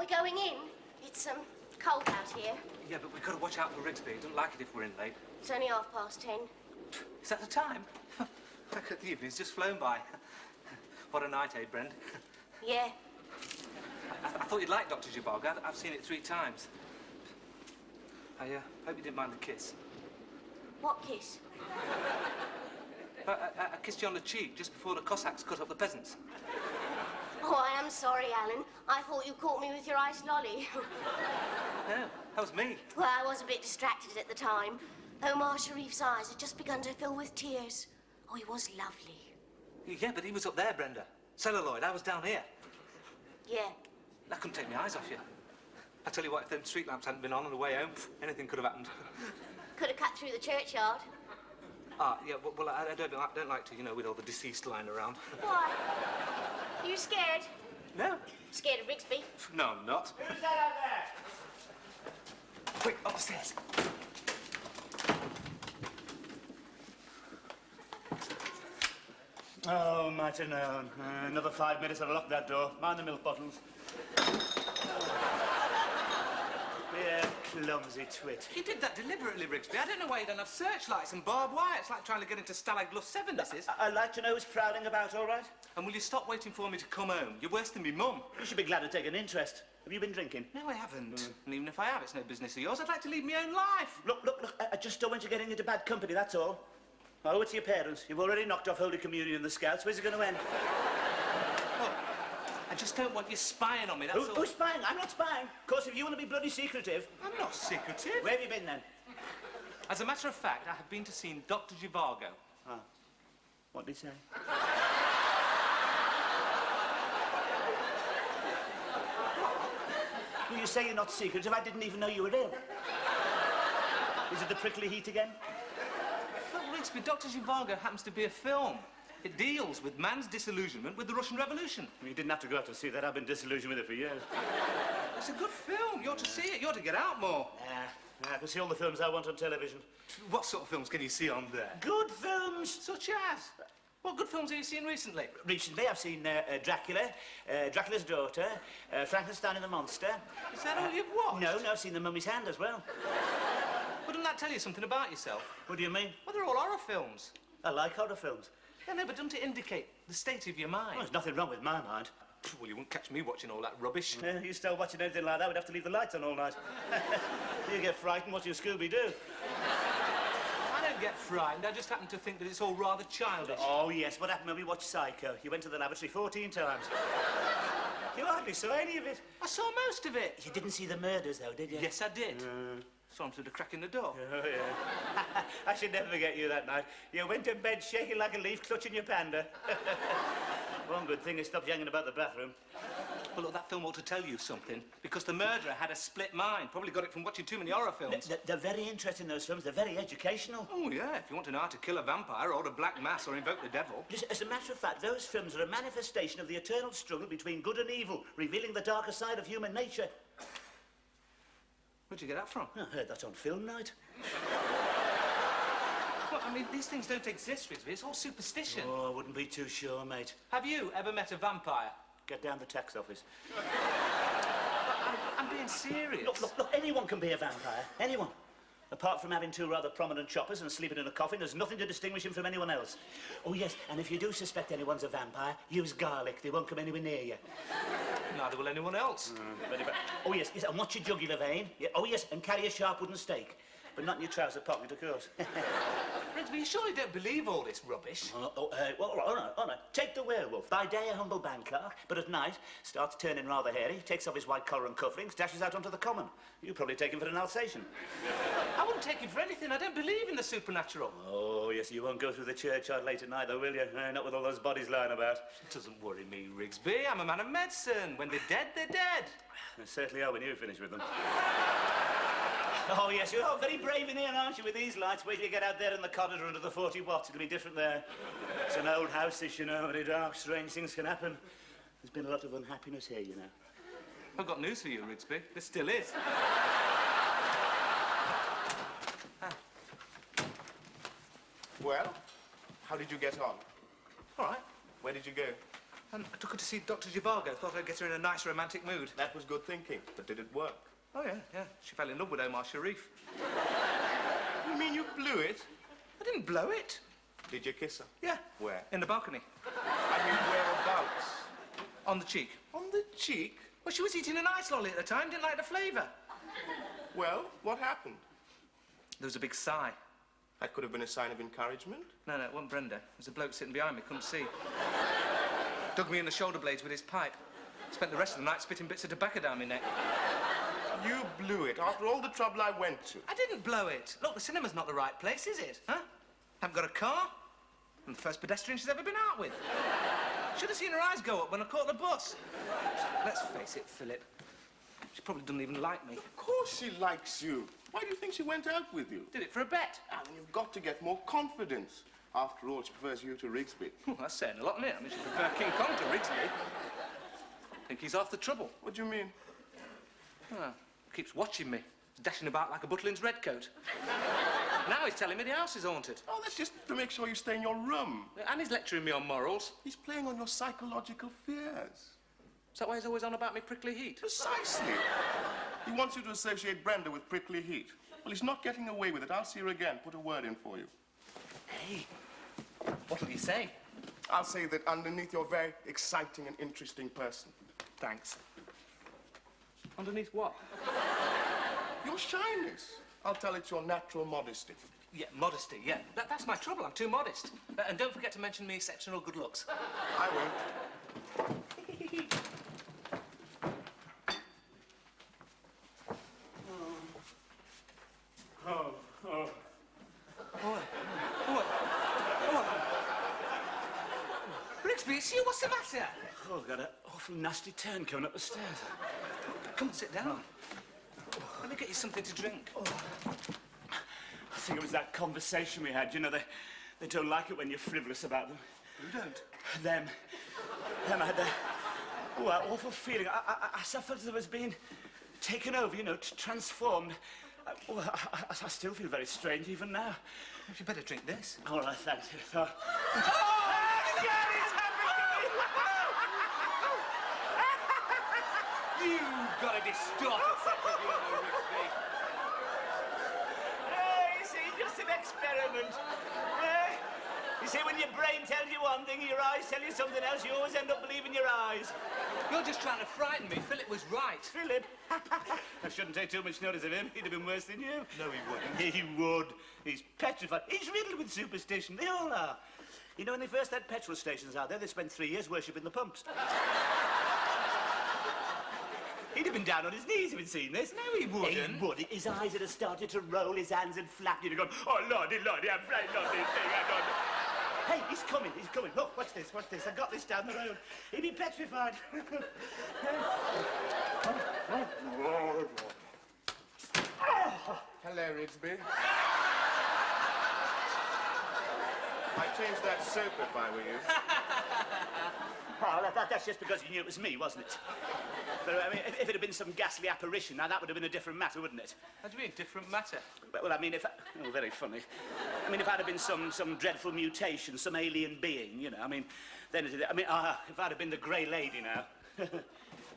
we going in? It's, cold out here. Yeah, but we've got to watch out for Rigsby. He doesn't like it if we're in late. It's only 10:30. Is that the time? Look at the evening's just flown by. What a night, eh, Brenda? Yeah. I thought you'd like Dr. Zhivago. I've seen it 3 times. I hope you didn't mind the kiss. What kiss? I kissed you on the cheek just before the Cossacks cut up the peasants. Oh, I am sorry, Alan. I thought you caught me with your ice lolly. No, that was me. Well, I was a bit distracted at the time. Omar Sharif's eyes had just begun to fill with tears. Oh, he was lovely. Yeah, but he was up there, Brenda. Celluloid, I was down here. Yeah. I couldn't take my eyes off you. I tell you what, if them street lamps hadn't been on the way home, anything could have happened. Could have cut through the churchyard. Ah, yeah, well, I don't like to, you know, with all the deceased lying around. Why? You scared? No. Scared of Rigsby? No, I'm not. Who's that out there? Quick, upstairs. Oh, might have known. Another 5 minutes, I'll lock that door. Mind the milk bottles. Yeah, clumsy twit. You did that deliberately, Rigsby. I don't know why you don't have searchlights and barbed wire. It's like trying to get into Stalag Luft 7, this is. I'd like to know who's prowling about, all right? And will you stop waiting for me to come home? You're worse than me mum. You should be glad to take an interest. Have you been drinking? No, I haven't. And even if I have, it's no business of yours. I'd like to lead my own life. Look, I just don't want you getting into bad company, that's all. I owe it to your parents. You've already knocked off Holy Communion in the Scouts. Where's it going to end? Look, I just don't want you spying on me, that's all. Who's spying? I'm not spying. Of course, if you want to be bloody secretive... I'm not secretive. Where have you been, then? As a matter of fact, I have been to see Dr. Zhivago. Ah. What did he say? Well, you say you're not secretive. I didn't even know you were ill. Is it the prickly heat again? Look, Rigsby, Dr. Zhivago happens to be a film. It deals with man's disillusionment with the Russian Revolution. You didn't have to go out to see that. I've been disillusioned with it for years. It's a good film. You ought to see it. You ought to get out more. I can see all the films I want on television. What sort of films can you see on there? Good films! Such as? What good films have you seen recently? Recently, I've seen Dracula, Dracula's Daughter, Frankenstein and the Monster. Is that all you've watched? No, I've seen The Mummy's Hand as well. Wouldn't that tell you something about yourself? What do you mean? Well, they're all horror films. I like horror films. Yeah, no, but doesn't it indicate the state of your mind? Well, there's nothing wrong with my mind. Well, you wouldn't catch me watching all that rubbish. You start watching anything like that, we'd have to leave the lights on all night. You get frightened watching Scooby-Doo. I don't get frightened. I just happen to think that it's all rather childish. Oh, yes. What happened when we watched Psycho? You went to the lavatory 14 times. You hardly saw any of it. I saw most of it. You didn't see the murders, though, did you? Yes, I did. Saw him through the crack in the door. Oh, yeah. I should never forget you that night. You went to bed shaking like a leaf, clutching your panda. One good thing, it stopped hanging about the bathroom. Well, look, that film ought to tell you something, because the murderer had a split mind. Probably got it from watching too many horror films. They're very interesting, those films. They're very educational. Oh, yeah, if you want to know how to kill a vampire, or a black mass, or invoke the devil. Listen, as a matter of fact, those films are a manifestation of the eternal struggle between good and evil, revealing the darker side of human nature. Where'd you get that from? I heard that on film night. Well, I mean, these things don't exist, Rigsby. It's all superstition. Oh, I wouldn't be too sure, mate. Have you ever met a vampire? Get down to the tax office. I'm being serious. Look, anyone can be a vampire. Anyone. Apart from having 2 rather prominent choppers and sleeping in a coffin, there's nothing to distinguish him from anyone else. Oh, yes, and if you do suspect anyone's a vampire, use garlic. They won't come anywhere near you. Neither will anyone else. Oh, yes, and watch your jugular vein. Yeah, oh, yes, and carry a sharp wooden stake. But not in your trouser pocket, of course. Rigsby, you surely don't believe all this rubbish. Well, all right. Take the werewolf. By day, a humble bank clerk, but at night, starts turning rather hairy, takes off his white collar and cufflinks, dashes out onto the common. You probably take him for an Alsatian. I wouldn't take him for anything. I don't believe in the supernatural. Oh, yes, you won't go through the churchyard late at night, though, will you? Not with all those bodies lying about. It doesn't worry me, Rigsby. I'm a man of medicine. When they're dead, they're dead. They certainly are when you finish with them. Oh, yes, you're all very brave in here, aren't you, with these lights? Wait till you get out there in the corridor under the 40 watts. It'll be different there. It's an old house, this, you know, very dark, strange things can happen. There's been a lot of unhappiness here, you know. I've got news for you, Rigsby. There still is. Well, how did you get on? All right. Where did you go? I took her to see Dr. Zhivago. Thought I'd get her in a nice romantic mood. That was good thinking, but did it work? Oh, yeah. She fell in love with Omar Sharif. You mean you blew it? I didn't blow it. Did you kiss her? Yeah. Where? In the balcony. I mean, whereabouts? On the cheek. On the cheek? Well, she was eating an ice lolly at the time, didn't like the flavour. Well, what happened? There was a big sigh. That could have been a sign of encouragement. No, it wasn't Brenda. There's a bloke sitting behind me, couldn't see. Dug me in the shoulder blades with his pipe. Spent the rest of the night spitting bits of tobacco down my neck. You blew it after all the trouble I went to. I didn't blow it. Look, the cinema's not the right place, is it? Huh? Haven't got a car. I'm the first pedestrian she's ever been out with. Should have seen her eyes go up when I caught the bus. Let's face it, Philip. She probably doesn't even like me. Of course she likes you. Why do you think she went out with you? Did it for a bet. Ah, then you've got to get more confidence. After all, she prefers you to Rigsby. Well, that's saying a lot, isn't it? I mean, she prefers King Kong to Rigsby. I think he's half the trouble. What do you mean? Well, keeps watching me. He's dashing about like a Butlins redcoat. Now he's telling me the house is haunted. Oh, that's just to make sure you stay in your room. And he's lecturing me on morals. He's playing on your psychological fears. Is that why he's always on about me prickly heat? Precisely. He wants you to associate Brenda with prickly heat. Well, he's not getting away with it. I'll see her again. Put a word in for you. Hey, what'll you say? I'll say that underneath you're a very exciting and interesting person. Thanks. Underneath what? Your shyness. I'll tell it's your natural modesty. Yeah, modesty, yeah. That's my trouble. I'm too modest. And don't forget to mention me exceptional good looks. I won't. Rigsby, it's you. What's the matter? Oh, I've got an awful nasty turn coming up the stairs. Come and sit down. Let me get you something to drink. I think it was that conversation we had. You know, they don't like it when you're frivolous about them. You don't? Them. I had that awful feeling. I suffered as if I was being taken over, you know, transformed. I still feel very strange even now. You better drink this. All right, thanks. Oh, You've got a distorted sense of humour, Rigsby. you see, just an experiment. You see, when your brain tells you one thing, your eyes tell you something else, you always end up believing your eyes. You're just trying to frighten me. Philip was right. Philip? I shouldn't take too much notice of him. He'd have been worse than you. No, he wouldn't. He would. He's petrified. He's riddled with superstition. They all are. You know, when they first had petrol stations out there, they spent 3 years worshipping the pumps. He'd have been down on his knees if he'd seen this. No, he wouldn't. He would. His eyes would have started to roll, his hands had flapped. He'd have gone, oh, Lordy, I'm frightened of this thing. Hey, he's coming. Look, watch this. I got this down the road. He'd be petrified. Hello, Rigsby. I'd change that soap if I were you. Oh, that's just because you knew it was me, wasn't it? But, I mean, if it had been some ghastly apparition, now that would have been a different matter, wouldn't it? How do you mean, different matter? Well, I mean, oh, very funny. I mean, if I'd have been some dreadful mutation, some alien being, you know, I mean, then if I'd have been the Grey Lady now.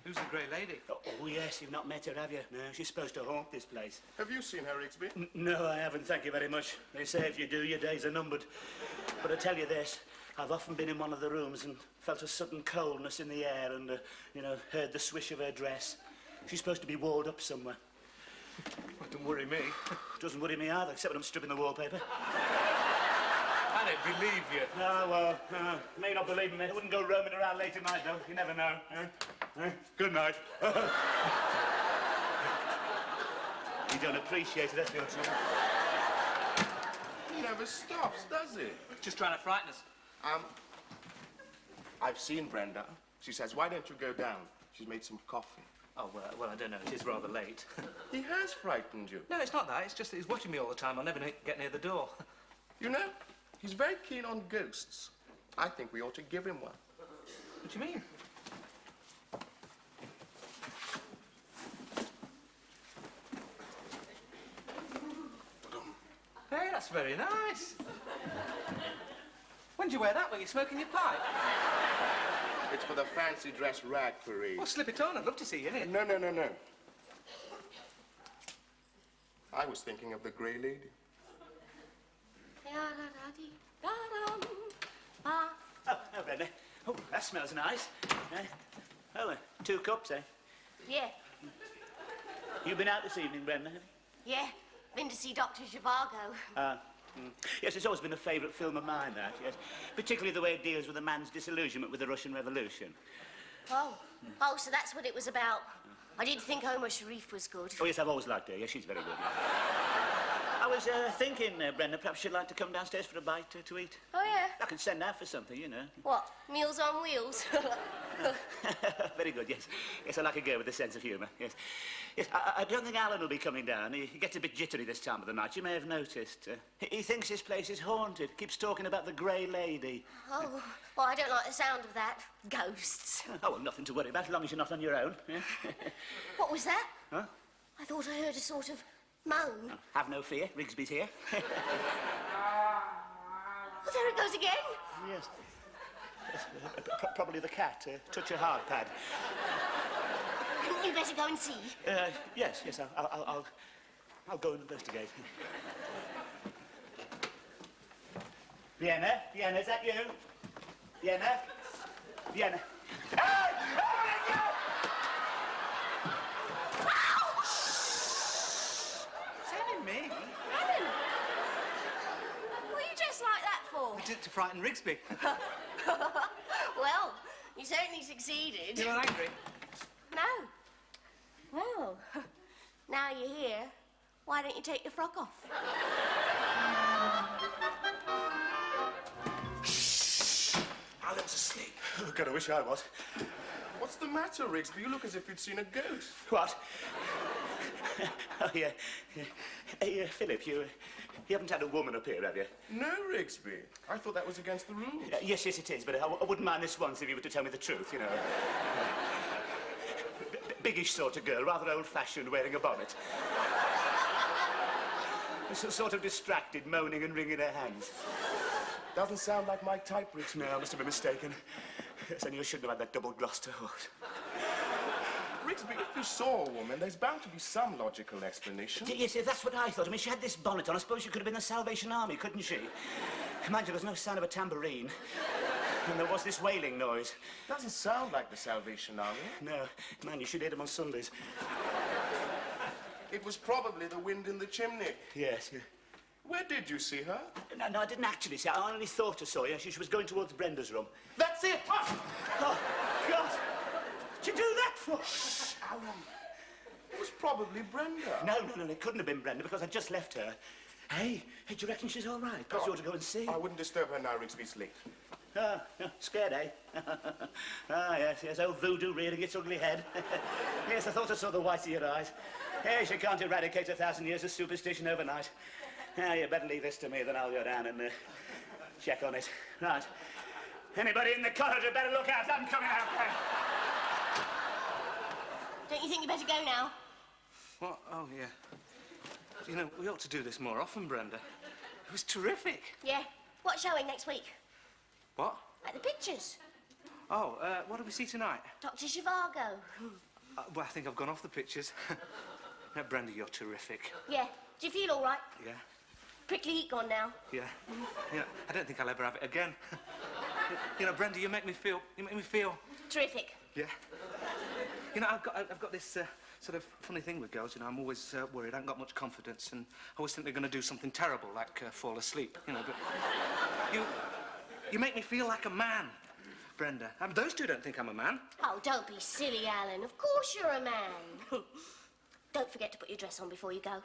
Who's the Grey Lady? Oh, yes, you've not met her, have you? No, she's supposed to haunt this place. Have you seen her, Rigsby? No, I haven't, thank you very much. They say if you do, your days are numbered. But I tell you this, I've often been in one of the rooms and felt a sudden coldness in the air and, you know, heard the swish of her dress. She's supposed to be walled up somewhere. Well, don't worry me. Doesn't worry me either, except when I'm stripping the wallpaper. I don't believe you. No, well, may not believe me. I wouldn't go roaming around late at night, though. You never know. Good night. You don't appreciate it, that's the trouble. He never stops, does he? Just trying to frighten us. I've seen Brenda. She says, why don't you go down? She's made some coffee. Oh, well, I don't know. It is rather late. He has frightened you. No, it's not that. It's just that he's watching me all the time. I'll never get near the door. You know, he's very keen on ghosts. I think we ought to give him one. What do you mean? Hey, that's very nice. When do you wear that? When you're smoking your pipe? It's for the fancy dress rag parade. Well, slip it on. I'd love to see you in it. No. I was thinking of the Grey Lady. Oh, Brenda. Oh, that smells nice. Oh, 2 cups, eh? Yeah, You been out this evening, Brenda? yeah. Been to see Dr. Zhivago. Yes, it's always been a favourite film of mine, that, yes. Particularly the way it deals with a man's disillusionment with the Russian Revolution. Oh, so that's what it was about. I did think Omar Sharif was good. Oh, yes, I've always liked her. Yes, she's very good. I was thinking, Brenda, perhaps you'd like to come downstairs for a bite to eat. Oh, yeah? I can send out for something, you know. What, Meals on Wheels? Very good, yes. Yes, I like a girl with a sense of humour, yes. Yes, I don't think Alan will be coming down. He gets a bit jittery this time of the night. You may have noticed. He thinks this place is haunted. Keeps talking about the Grey Lady. Oh, well, I don't like the sound of that. Ghosts. Oh, well, nothing to worry about as long as you're not on your own. Yeah? What was that? Huh? I thought I heard a sort of moan. Oh, have no fear. Rigsby's here. Oh, there it goes again. Yes. Probably the cat. Touch a hard pad. Hadn't you better go and see? Yes. I'll go and investigate. Vienna, is that you? Vienna. Hey! It's only me. Alan! What are you dressed like that for? I did it to frighten Rigsby. Well, you certainly succeeded. You're not angry? No. Well, now you're here, why don't you take your frock off? Alan's asleep. Oh, God, I wish I was. What's the matter, Rigsby? You look as if you'd seen a ghost. What? Oh, yeah. Hey, Philip, you haven't had a woman up here, have you? No, Rigsby. I thought that was against the rules. Yes, it is, but I wouldn't mind this once if you were to tell me the truth, you know. Biggish sort of girl, rather old-fashioned, wearing a bonnet. Sort of distracted, moaning and wringing her hands. Doesn't sound like my type, Rigsby. No, I must have been mistaken. Yes, I knew I shouldn't have had that double Gloucester horse. Rigsby, if you saw a woman, there's bound to be some logical explanation. Yes, that's what I thought. I mean, she had this bonnet on. I suppose she could have been the Salvation Army, couldn't she? Mind you, there was no sign of a tambourine. And there was this wailing noise. Doesn't sound like the Salvation Army. No, man, you should hear them on Sundays. It was probably the wind in the chimney. Yes, yeah. Where did you see her? No, I didn't actually see her. I only thought I saw her. She was going towards Brenda's room. That's it! Oh, God! What'd you do that for? Shh, Alan. It was probably Brenda. No, it couldn't have been Brenda because I just left her. Hey, do you reckon she's all right? Perhaps you ought to go and see. I wouldn't disturb her now, Rigsby's late. Ah, scared, eh? Yes, old voodoo rearing its ugly head. Yes, I thought I saw the whites of your eyes. Yes, you can't eradicate 1,000 years of superstition overnight. You better leave this to me, then I'll go down and check on it. Right. Anybody in the corridor better look out. I'm coming out there. Don't you think you better go now? What? Oh, yeah. You know, we ought to do this more often, Brenda. It was terrific. Yeah. What showing next week? What? At the pictures. Oh, what do we see tonight? Dr. Zhivago. Well, I think I've gone off the pictures. No, Brenda, you're terrific. Yeah. Do you feel all right? Yeah. Prickly heat gone now. Yeah. You know, I don't think I'll ever have it again. You know, Brenda, you make me feel. Terrific. Yeah. You know, I've got this sort of funny thing with girls. You know, I'm always worried. I haven't got much confidence, and I always think they're going to do something terrible, like fall asleep. You know, but you make me feel like a man, Brenda. Those two don't think I'm a man. Oh, don't be silly, Alan. Of course you're a man. Don't forget to put your dress on before you go.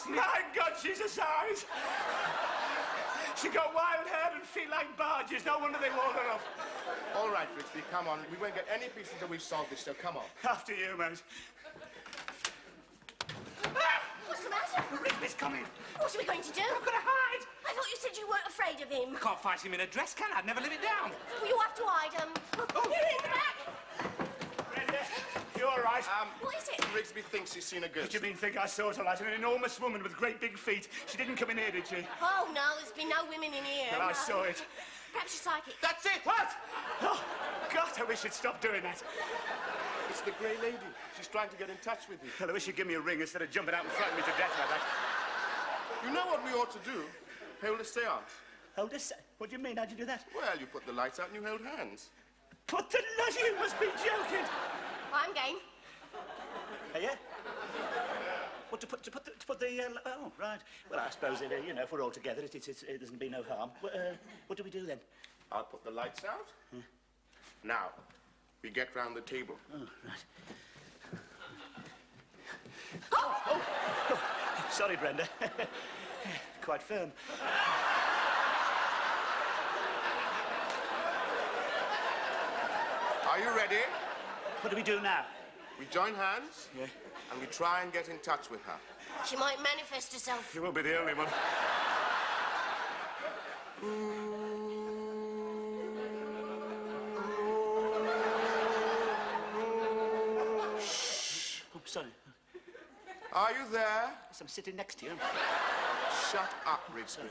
My God, she's a size. She got wild hair and feet like barges. No wonder they walled her up. All right, Rigsby, come on. We won't get any peace until we've solved this, so come on. After you, mate. What's the matter? Rigsby's coming. What are we going to do? I've got to hide. I thought you said you weren't afraid of him. I can't fight him in a dress, can I? I'd never live it down. Well, you have to hide him. Oh. You're in the back. Brenda, you all right? What is it? Rigsby thinks he's seen a ghost. Did you mean think I saw her like an enormous woman with great big feet? She didn't come in here, did she? Oh, no, there's been no women in here. Well, I no. saw it. Perhaps you're psychic. That's it! What? Oh, God, I wish you'd stop doing that. It's the grey lady. She's trying to get in touch with you. Well, I wish you'd give me a ring instead of jumping out and frightening me to death like that. You know what we ought to do? Hold a séance. Hold a What do you mean? How'd you do that? Well, you put the lights out and you hold hands. Put the light. You must be joking. I'm game. Yeah? What, to put the oh, right. Well, I suppose, you know, if we're all together, it doesn't be no harm. What do we do then? I'll put the lights out. Now, we get round the table. Oh, right. Oh! Sorry, Brenda. Quite firm. Are you ready? What do we do now? We join hands. Yeah. And we try and get in touch with her. She might manifest herself. You won't be the only one. Shh. Oh, sorry. Are you there? Yes, I'm sitting next to you. Shut up, Rigsby.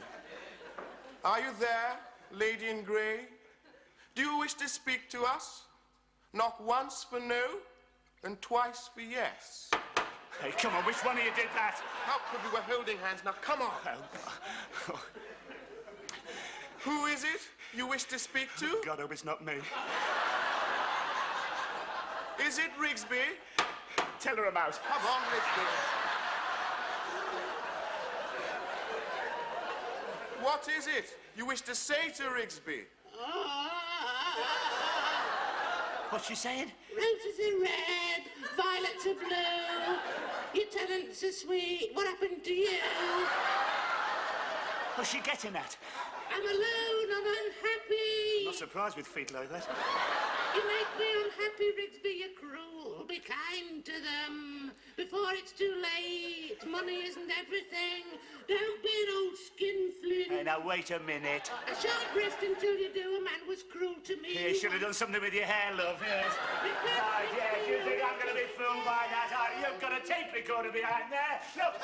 Are you there, lady in grey? Do you wish to speak to us? Knock once for no, and twice for yes. Hey, come on, which one of you did that? How could we were holding hands? Now, come on. Oh. Who is it you wish to speak to? God, I hope it's not me. Is it Rigsby? Tell her I'm out. Come on, Rigsby. What is it you wish to say to Rigsby? What's she saying? Roses are red, violets are blue. Your talents are sweet. What happened to you? What's she getting at? I'm alone. I'm unhappy. Not surprised with feet like that. You make me unhappy, Rigsby. You're cruel. Be kind to them before it's too late. Money isn't everything. Don't be an old skinflint. Hey, now, wait a minute. I shan't rest until you do. A man was cruel to me. You should have done something with your hair, love, yes. Right, yes, you think I'm going to be fooled by that? You've got a tape recorder behind there. Look.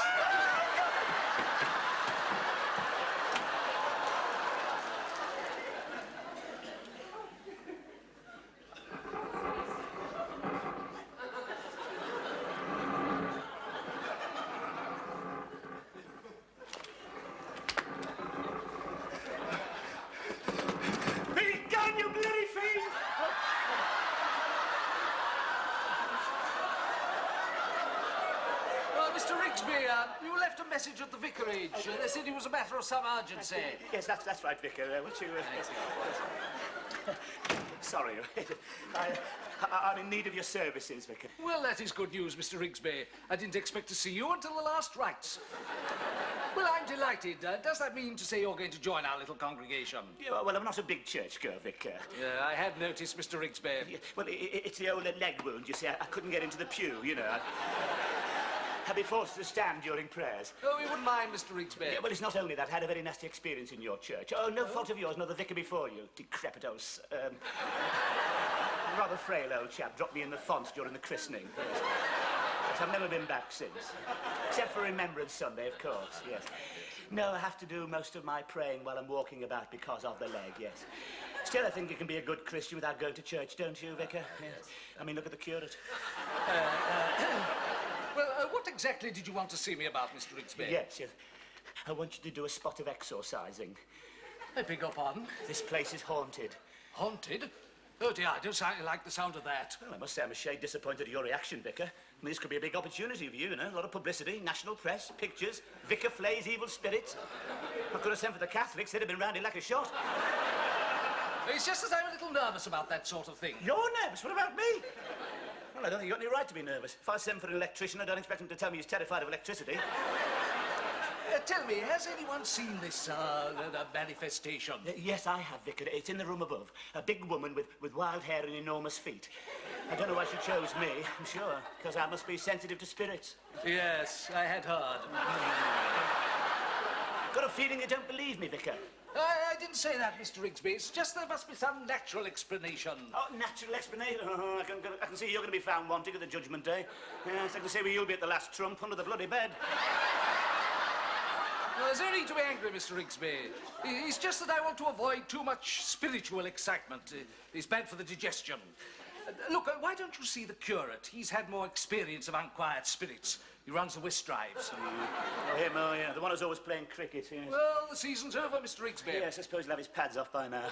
Mr. Rigsby, you left a message at the vicarage. They said it was a matter of some urgency. Yes, that's right, Vicar. What you... Sorry. I'm in need of your services, Vicar. Well, that is good news, Mr. Rigsby. I didn't expect to see you until the last rites. Well, I'm delighted. Does that mean to say you're going to join our little congregation? Yeah, well, I'm not a big churchgoer, Vicar. Yeah, I had noticed, Mr. Rigsby. Yeah, well, it's the old leg wound, you see. I couldn't get into the pew, you know. I'd be forced to stand during prayers. Oh, you wouldn't mind, Mr. Rigsby. Yeah, well, it's not only that. I had a very nasty experience in your church. Oh, no fault of yours, nor the vicar before you. Decrepit old... rather frail old chap dropped me in the font during the christening. Yes. But I've never been back since. Except for Remembrance Sunday, of course, yes. No, I have to do most of my praying while I'm walking about because of the leg, yes. Still, I think you can be a good Christian without going to church, don't you, Vicar? Yes. I mean, look at the curate. Well, what exactly did you want to see me about, Mr. Rigsby? Yes. I want you to do a spot of exorcising. I beg your pardon? This place is haunted. Haunted? Oh, dear, I don't like the sound of that. Well, I must say I'm a shade disappointed at your reaction, Vicar. I mean, this could be a big opportunity for you, you know. A lot of publicity, national press, pictures. Vicar flays evil spirits. I could have sent for the Catholics. They'd have been round it like a shot. It's just that I'm a little nervous about that sort of thing. You're nervous? What about me? Well, I don't think you've got any right to be nervous. If I send for an electrician, I don't expect him to tell me he's terrified of electricity. Tell me, has anyone seen this manifestation? Yes, I have, Vicar. It's in the room above. A big woman with wild hair and enormous feet. I don't know why she chose me, I'm sure, because I must be sensitive to spirits. Yes, I had heard. Got a feeling you don't believe me, Vicar. I didn't say that, Mr. Rigsby. It's just there must be some natural explanation. Oh, natural explanation? Oh, I can see you're going to be found wanting at the Judgment Day. Yes, I can see where you'll be at the last trump under the bloody bed. No, there's no need to be angry, Mr. Rigsby. It's just that I want to avoid too much spiritual excitement. It's bad for the digestion. Look, why don't you see the curate? He's had more experience of unquiet spirits. He runs the whist drives. Oh, him, oh, yeah. The one who's always playing cricket, yes. Well, the season's over, Mr. Rigsby. Yes, I suppose he'll have his pads off by now.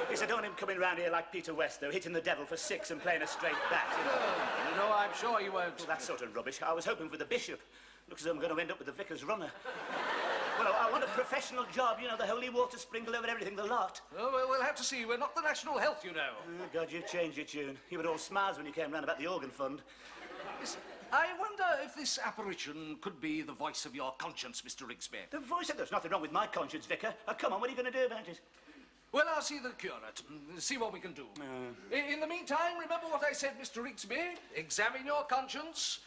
Yes, I don't want him coming round here like Peter West, though, hitting the devil for 6 and playing a straight bat. No, I'm sure he won't. Well, that sort of rubbish. I was hoping for the bishop. Looks as though I'm going to end up with the vicar's runner. Well, I want a professional job, you know, the holy water sprinkled over everything, the lot. Oh, well, we'll have to see. We're not the National Health, you know. Oh, God, you've changed your tune. You were all smiles when you came round about the organ fund. Listen, I wonder if this apparition could be the voice of your conscience, Mr. Rigsby. The voice of... There's nothing wrong with my conscience, Vicar. Oh, come on, what are you going to do about it? Well, I'll see the curate, see what we can do. In the meantime, remember what I said, Mr. Rigsby? Examine your conscience.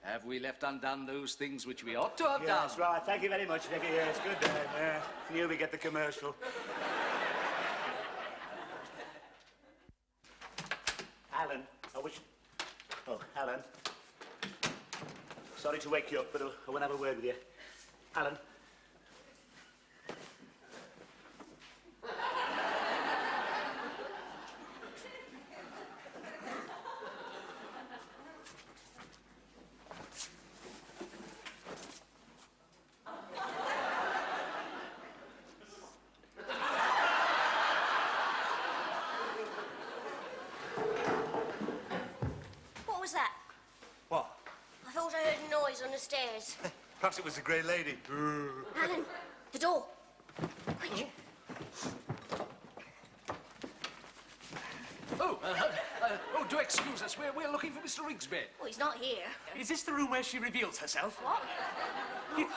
Have we left undone those things which we ought to have done? That's right. Thank you very much, Vicky. Yes, good day. Here we get the commercial. Alan, I wish... Oh, Alan. Sorry to wake you up, but I want to have a word with you. Alan. What was that? What? I thought I heard a noise on the stairs. Perhaps it was the Grey Lady. Alan, the door. Quick. Oh, do excuse us. We're looking for Mr. Rigsby. Oh, he's not here. Is this the room where she reveals herself? What? It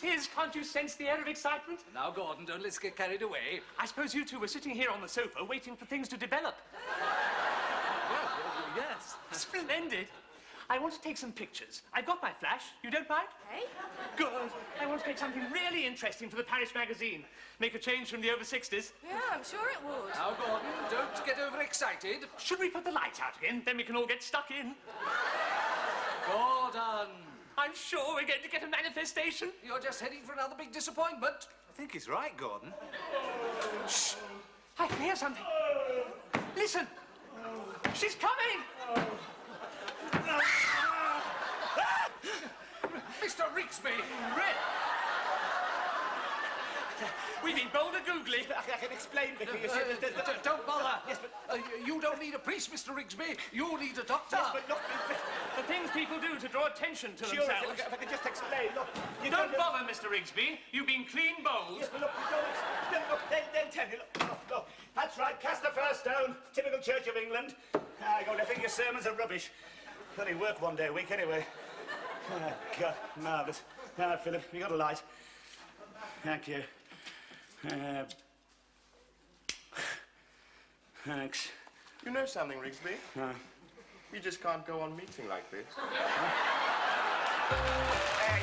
is. Can't you sense the air of excitement? Now, Gordon, don't let's get carried away. I suppose you two were sitting here on the sofa waiting for things to develop. Well, yes. Splendid. I want to take some pictures. I've got my flash. You don't mind? Hey? Good. I want to make something really interesting for the parish magazine. Make a change from the over 60s. Yeah, I'm sure it would. Now, Gordon, don't get overexcited. Should we put the light out again? Then we can all get stuck in. Gordon. I'm sure we're going to get a manifestation. You're just heading for another big disappointment. I think he's right, Gordon. Shh. I can hear something. Listen. She's coming. Mr. Rigsby! We've been bold and googly. I can explain, Vicky. You see, Don't bother. Yes, but... You don't need a priest, Mr. Rigsby. You need a doctor. Yes, but look... The things people do to draw attention to Sure, themselves. if I could just explain, look... You Don't bother, Mr. Rigsby. You've been clean bowled. Yes, but look, look, they'll tell you. Look. That's right, cast the first stone. Typical Church of England. God, I think your sermons are rubbish. Only work one day a week, anyway. Oh, God, marvellous. Now, Philip, you got a light. Thank you. Thanks. You know something, Rigsby? We just can't go on meeting like this. Hey.